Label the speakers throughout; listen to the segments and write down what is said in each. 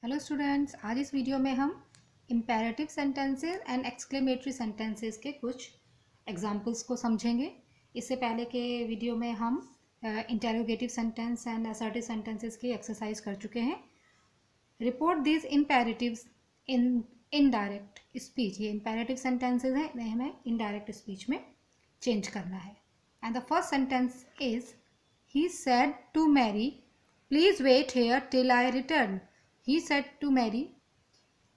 Speaker 1: Hello students, आज इस video में हम imperative sentences and exclamatory sentences के कुछ एग्जांपल्स को समझेंगे। इससे पहले के वीडियो में हम interrogative sentence and assertive sentences की एक्सरसाइज कर चुके हैं। Report this imperatives in indirect speech. ये इम्पेरेटिव सेंटेंसेस हैं, इन्हें हमें इनडायरेक्ट स्पीच में चेंज करना है। And the first sentence is he said to Mary please wait here till I return. He said to Mary.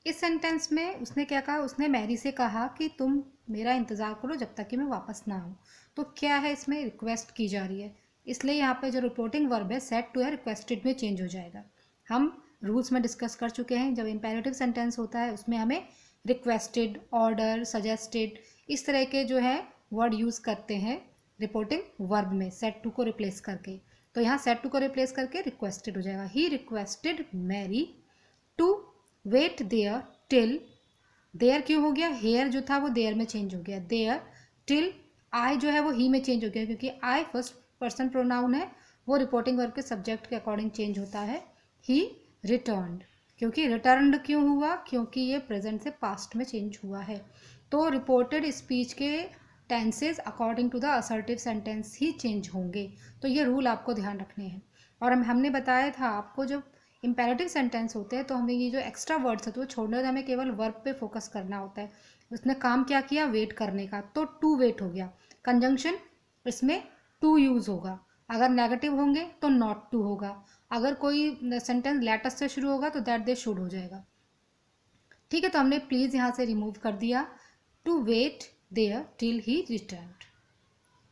Speaker 1: इस सेंटेंस में उसने क्या कहा? उसने मैरी से कहा कि तुम मेरा इंतज़ार करो जब तक कि मैं वापस ना आऊँ। तो क्या है, इसमें रिक्वेस्ट की जा रही है, इसलिए यहाँ पे जो रिपोर्टिंग वर्ब है सेड टू है रिक्वेस्टेड में चेंज हो जाएगा। हम रूल्स में डिस्कस कर चुके हैं, जब इम्पेरेटिव सेंटेंस होता है उसमें हमें रिक्वेस्टेड, ऑर्डर, सजेस्टेड इस तरह के जो है वर्ड यूज़ करते हैं रिपोर्टिंग वर्ब में सेड टू को रिप्लेस करके। तो यहाँ सेड टू को रिप्लेस करके रिक्वेस्टेड हो जाएगा। He requested Mary to wait there till. There क्यों हो गया? हेयर जो था वो देयर में चेंज हो गया, देयर। टिल आई जो है वो ही में चेंज हो गया, क्योंकि आई फर्स्ट पर्सन प्रोनाउन है, वो रिपोर्टिंग वर्ब के सब्जेक्ट के अकॉर्डिंग चेंज होता है। ही रिटर्न्ड, क्योंकि रिटर्न्ड क्यों हुआ? क्योंकि ये प्रेजेंट से पास्ट में चेंज हुआ है। तो रिपोर्टेड स्पीच के tenses according to the assertive sentence ही चेंज होंगे। तो ये रूल आपको ध्यान रखने हैं। और हमने बताया था आपको, जब इम्पेरेटिव सेंटेंस होते हैं तो हमें ये जो एक्स्ट्रा वर्ड्स होते हैं वो छोड़ने, हमें केवल वर्ब पे फोकस करना होता है। उसने काम क्या किया? वेट करने का, तो टू वेट हो गया। कंजंक्शन इसमें टू यूज़ होगा। अगर नेगेटिव होंगे तो नॉट टू होगा। अगर कोई सेंटेंस लेटस से शुरू होगा तो दैट दे शुड हो जाएगा। ठीक है, तो हमने प्लीज़ यहाँ से रिमूव कर दिया to wait there till he return.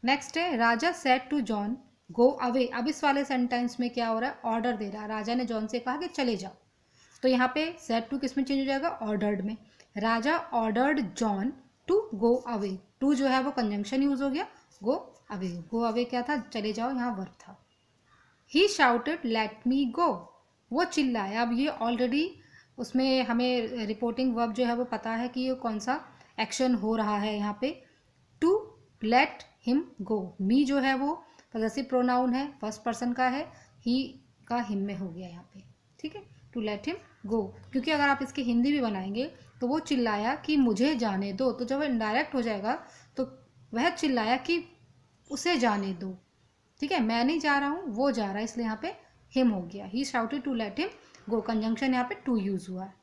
Speaker 1: Next है Raja said to John go away. अब इस वाले सेंटेंस में क्या हो रहा है? ऑर्डर दे रहा है। राजा ने जॉन से कहा कि चले जाओ, तो यहाँ पे सेड टू किस में चेंज हो जाएगा? ऑर्डर्ड में। Raja ordered John to go away. To जो है वो कंजंक्शन यूज हो गया, गो अवे। गो अवे क्या था? चले जाओ, यहाँ वर्ब था। ही शाउटेड लेट मी गो। वो चिल्लाया। अब ये ऑलरेडी उसमें हमें रिपोर्टिंग वर्ब जो है वो पता है कि ये कौन सा एक्शन हो रहा है यहाँ पे। To let him go. Me जो है वो पॉसेसिव प्रोनाउन है, फर्स्ट पर्सन का है, ही का हिम में हो गया यहाँ पे। ठीक है, टू लेट हिम गो, क्योंकि अगर आप इसकी हिंदी भी बनाएंगे तो वो चिल्लाया कि मुझे जाने दो, तो जब इनडायरेक्ट हो जाएगा तो वह चिल्लाया कि उसे जाने दो। ठीक है, मैं नहीं जा रहा हूँ, वो जा रहा है, इसलिए यहाँ पे हिम हो गया। He shouted to let him go, conjunction यहाँ पे टू यूज हुआ है।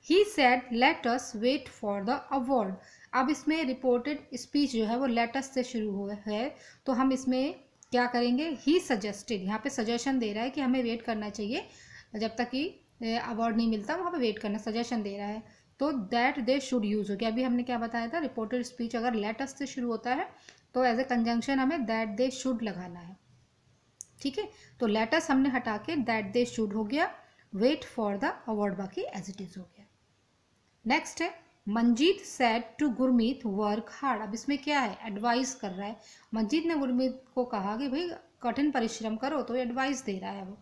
Speaker 1: He said let us wait for the award. अब इसमें रिपोर्टेड स्पीच जो है वो लेटस से शुरू हुआ है, तो हम इसमें क्या करेंगे? ही सजेस्टेड, यहाँ पे सजेशन दे रहा है कि हमें वेट करना चाहिए जब तक कि अवार्ड नहीं मिलता, वहाँ पे वेट करना, सजेशन दे रहा है। तो दैट दे शुड यूज हो गया। अभी हमने क्या बताया था? रिपोर्टेड स्पीच अगर लेटस से शुरू होता है तो एज ए कंजंक्शन हमें दैट दे शुड लगाना है। ठीक है, तो लेटस हमने हटा के दैट दे शुड हो गया, वेट फॉर द अवार्ड बाकी एज इट इज हो गया। नेक्स्ट है Manjeet said to Gurmeet work hard. अब इसमें क्या है? एडवाइस कर रहा है। मंजीत ने गुरमीत को कहा कि भाई कठिन परिश्रम करो, तो एडवाइस दे रहा है वो।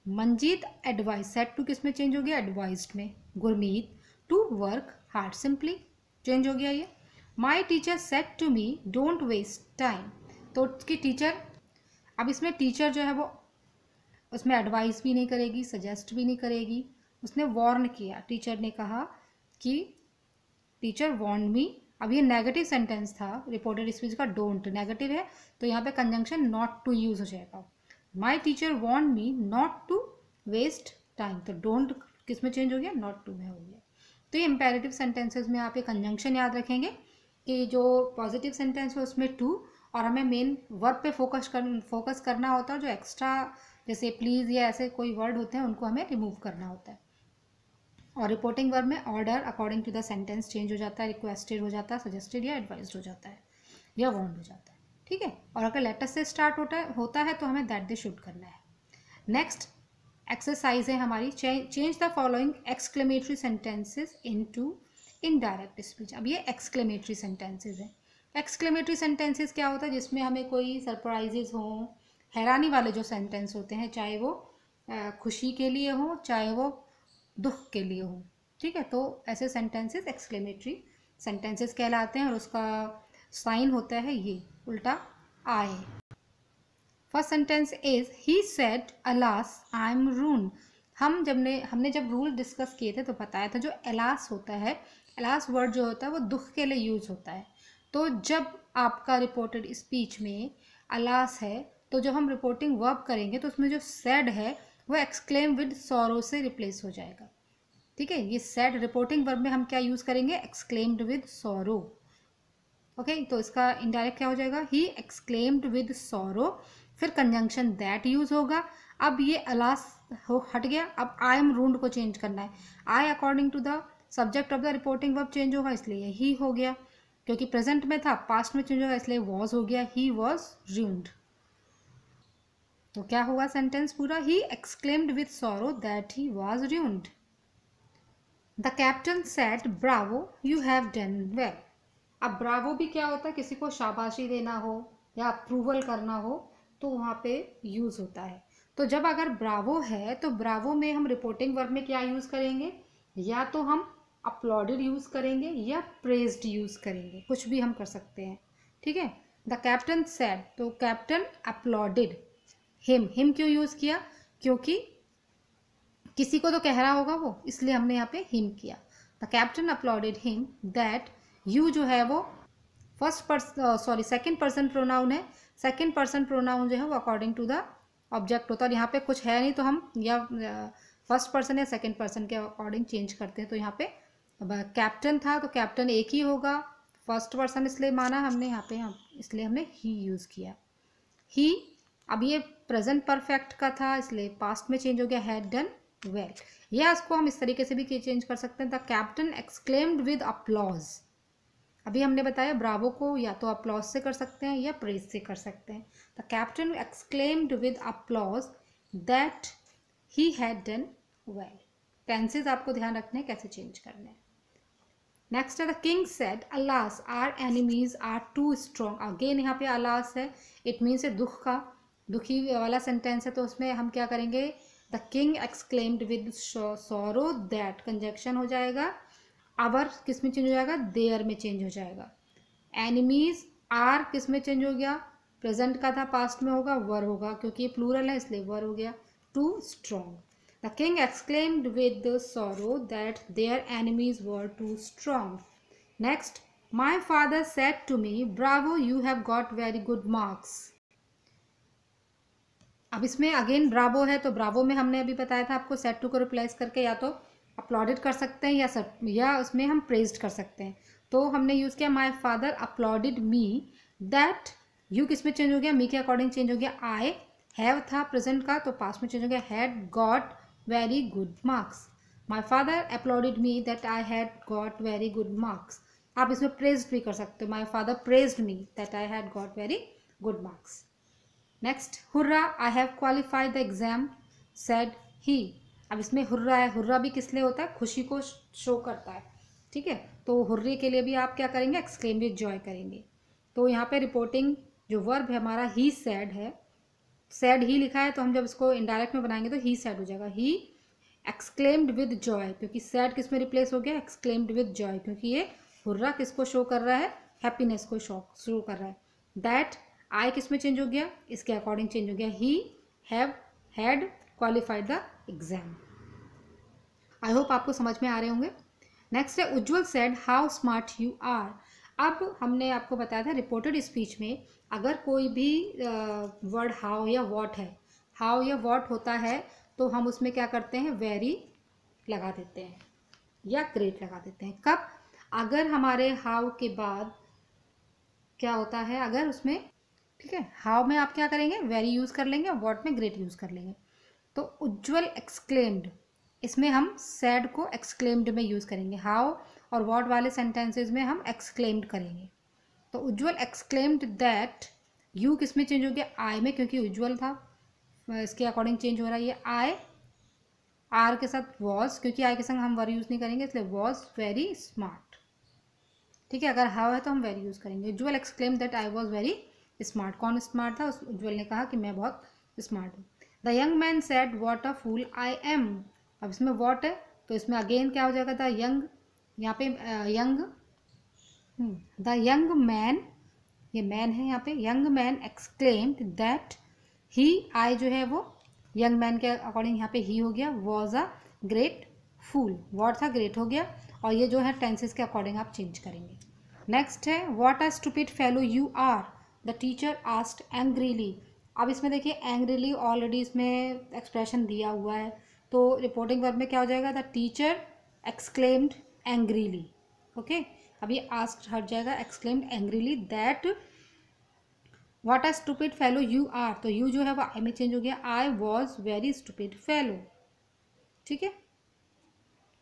Speaker 1: मंजीत एडवाइस, सेड टू किस में चेंज हो गया? एडवाइस्ड में। Gurmeet to work hard, simply change हो गया ये। My teacher said to me don't waste time. तो उसकी टीचर, अब इसमें टीचर जो है वो उसमें एडवाइस भी नहीं करेगी, सजेस्ट भी नहीं करेगी, उसने वार्न किया। टीचर ने कहा कि टीचर वार्न मी। अब ये नेगेटिव सेंटेंस था, रिपोर्टेड स्पीच का डोंट नेगेटिव है, तो यहाँ पे कंजंक्शन नॉट टू यूज हो जाएगा। My teacher warn me not to waste time, तो डोंट किस में चेंज हो गया? नॉट टू में हो गया। तो ये इंपेरेटिव सेंटेंसेस में आप ये कंजंक्शन याद रखेंगे कि जो पॉजिटिव सेंटेंस है उसमें टू, और हमें मेन वर्ब पे फोकस करना होता है। जो एक्स्ट्रा जैसे प्लीज़ या ऐसे कोई वर्ड होते हैं उनको हमें रिमूव करना होता है। और रिपोर्टिंग वर्ब में order according to the sentence change हो जाता है, रिक्वेस्टेड हो जाता है, सजेस्टेड या एडवाइज्ड हो जाता है, या वार्न्ड हो जाता है। ठीक है, और अगर लेटर से स्टार्ट होता है तो हमें दैट दे शुड करना है। नेक्स्ट एक्सरसाइज है हमारी, change the following exclamatory sentences into indirect speech. अब ये एक्सक्लेमेटरी सेंटेंसेस है। एक्सक्लेमेटरी सेंटेंसेस क्या होता है? जिसमें हमें कोई सरप्राइजेज हो, हैरानी वाले जो सेंटेंस होते हैं, चाहे वो खुशी के लिए हो चाहे वो दुख के लिए हो। ठीक है, तो ऐसे सेंटेंसेस एक्सक्लेमेटरी सेंटेंसेस कहलाते हैं, और उसका साइन होता है ये उल्टा I. First sentence is he said alas I am ruin. हमने जब रूल डिस्कस किए थे तो बताया था जो एलास होता है, एलास वर्ड जो होता है वो दुख के लिए यूज़ होता है। तो जब आपका रिपोर्टेड स्पीच में अलास है तो जब हम रिपोर्टिंग वर्ब करेंगे तो उसमें जो सैड है वो एक्सक्लेम विद सॉरो से रिप्लेस हो जाएगा। ठीक है, ये सैड रिपोर्टिंग वर्ब में हम क्या यूज़ करेंगे, एक्सक्लेम्ड विद सॉरो। ओके, तो इसका इनडायरेक्ट क्या हो जाएगा, ही एक्सक्लेम्ड विद सॉरो, फिर कंजंक्शन दैट यूज होगा। अब ये अलास हट गया, अब आई एम रून्ड को चेंज करना है। I according to the subject of the reporting verb change होगा, इसलिए ही हो गया, क्योंकि प्रेजेंट में था, पास्ट में चेंज होगा इसलिए वॉज हो गया, ही वॉज रून्ड। तो क्या हुआ सेंटेंस पूरा, he exclaimed with sorrow that he was ruined. The captain said bravo you have done well. अब ब्रावो भी क्या होता है, किसी को शाबाशी देना हो या अप्रूवल करना हो तो वहाँ पे यूज़ होता है। तो जब अगर ब्रावो है तो ब्रावो में हम रिपोर्टिंग वर्ब में क्या यूज़ करेंगे, या तो हम अपलॉडेड यूज़ करेंगे या प्रेज्ड यूज़ करेंगे, कुछ भी हम कर सकते हैं। ठीक है, द कैप्टन सेड, तो कैप्टन अपलॉडेड हिम क्यों यूज़ किया, क्योंकि किसी को तो कह रहा होगा वो, इसलिए हमने यहाँ पे हिम किया। The captain uploaded him that, you जो है वो सेकंड पर्सन प्रोनाउन है। सेकंड पर्सन प्रोनाउन जो है वो अकॉर्डिंग टू द ऑब्जेक्ट होता है, और यहाँ पे कुछ है नहीं तो हम या फर्स्ट पर्सन या सेकंड पर्सन के अकॉर्डिंग चेंज करते हैं। तो यहाँ पे कैप्टन था तो कैप्टन एक ही होगा, फर्स्ट पर्सन इसलिए माना हमने यहाँ पे, इसलिए हमने ही यूज़ किया। ही, अब ये प्रेजेंट परफेक्ट का था इसलिए पास्ट में चेंज हो गया, हैड डन वेल। या इसको हम इस तरीके से भी चेंज कर सकते हैं, the captain exclaimed with applause. अभी हमने बताया ब्रावो को या तो अपलॉज से कर सकते हैं या प्रेज से कर सकते हैं। The captain exclaimed with applause that he had done well. Tenses आपको ध्यान रखने हैं कैसे चेंज करने हैं। नेक्स्ट है the king said alas our enemies are too strong. Again यहाँ पे अलास है, इट मीन्स दुखी वाला सेंटेंस है, तो उसमें हम क्या करेंगे, the king exclaimed with sorrow that, conjunction हो जाएगा, आवर किस में चेंज हो जाएगा, देयर में चेंज हो जाएगा। एनिमीज आर किस में चेंज हो गया, प्रेजेंट का था पास्ट में होगा, वर होगा, क्योंकि ये प्लूरल है इसलिए वर हो गया, too strong. The king exclaimed with sorrow that their enemies were too strong. Next, my father said to me bravo you have got very good marks. अब इसमें अगेन ब्रावो है, तो ब्रावो में हमने अभी बताया था आपको सेड टू को रिप्लेस करके या तो अपलॉडेड कर सकते हैं या उसमें हम प्रेज्ड कर सकते हैं। तो हमने यूज़ किया my father uploaded me that, you किस में चेंज हो गया, मी के अकॉर्डिंग चेंज हो गया, आई हैव था प्रेजेंट का तो पास्ट में चेंज हो गया, had got very good marks. My father uploaded me that I had got very good marks. आप इसमें प्रेज्ड भी कर सकते हो, my father praised me that I had got very good marks. Next, hurrah I have qualified the exam said he. अब इसमें hurrah है, hurrah भी किस लिए होता है, खुशी को शो करता है। ठीक है, तो हुर्रे के लिए भी आप क्या करेंगे, एक्सक्लेम विद जॉय करेंगे। तो यहाँ पे रिपोर्टिंग जो वर्ब है हमारा ही सैड है, सैड ही लिखा है तो हम जब इसको इनडायरेक्ट में बनाएंगे तो ही सैड हो जाएगा, ही एक्सक्लेम्ड विद जॉय, क्योंकि सैड किस में रिप्लेस हो गया, एक्सक्लेम्ड विद जॉय, क्योंकि ये हुर्रा किसको शो कर रहा है, हैप्पीनेस को शो कर रहा है। दैट, आई किस में चेंज हो गया, इसके अकॉर्डिंग चेंज हो गया, he have had qualified the exam. I hope आपको समझ में आ रहे होंगे। नेक्स्ट है Ujjwal said how smart you are. अब हमने आपको बताया था रिपोर्टेड स्पीच में अगर कोई भी वर्ड हाउ या वॉट है, हाउ या वॉट होता है तो हम उसमें क्या करते हैं, वेरी लगा देते हैं या ग्रेट लगा देते हैं। कब, अगर हमारे हाउ के बाद क्या होता है, अगर उसमें, ठीक है, हाउ में आप क्या करेंगे, वेरी यूज़ कर लेंगे, वॉट में ग्रेट यूज़ कर लेंगे। तो उज्ज्वल एक्सक्लेम्ड, इसमें हम सैड को एक्सक्लेम्ड में यूज़ करेंगे, हाउ और वॉट वाले सेंटेंसेस में हम एक्सक्लेम्ड करेंगे। तो उज्ज्वल एक्सक्लेम्ड दैट, यू किस में चेंज हो गया, आई में, क्योंकि उज्ज्वल था इसके अकॉर्डिंग चेंज हो रहा है ये आई, आर के साथ वॉज, क्योंकि आई के संग हम वर यूज़ नहीं करेंगे इसलिए वॉज वेरी स्मार्ट। ठीक है, अगर हाउ है तो हम वेरी यूज़ करेंगे। Ujjwal exclaimed that I was very smart, कौन स्मार्ट था, उज्ज्वल ने कहा कि मैं बहुत स्मार्ट हूँ। The young man said what a fool I am. अब इसमें व्हाट है तो इसमें अगेन क्या हो जाएगा, द यंग, यहाँ पे द यंग मैन, ये मैन है यहाँ पे, young man exclaimed that he, I जो है वो यंग मैन के अकॉर्डिंग यहाँ पे ही हो गया, was a great fool, what था ग्रेट हो गया, और ये जो है टेंसेस के अकॉर्डिंग आप चेंज करेंगे। नेक्स्ट है what a stupid fellow you are, the teacher asked angrily. अब इसमें देखिए एंग्रीली ऑलरेडी इसमें एक्सप्रेशन दिया हुआ है, तो रिपोर्टिंग वर्ब में क्या हो जाएगा, the teacher exclaimed angrily. Okay, अब ये आस्क्ड हट जाएगा, exclaimed angrily that what a stupid fellow you are, तो यू जो है वो आई में चेंज हो गया, I was very stupid fellow. ठीक है,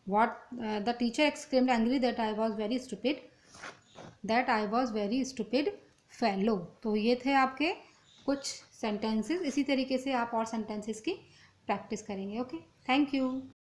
Speaker 1: what the teacher exclaimed angry that I was very stupid, that I was very stupid fellow. तो ये थे आपके कुछ सेंटेंसेस, इसी तरीके से आप और सेंटेंसेस की प्रैक्टिस करेंगे। Okay, thank you.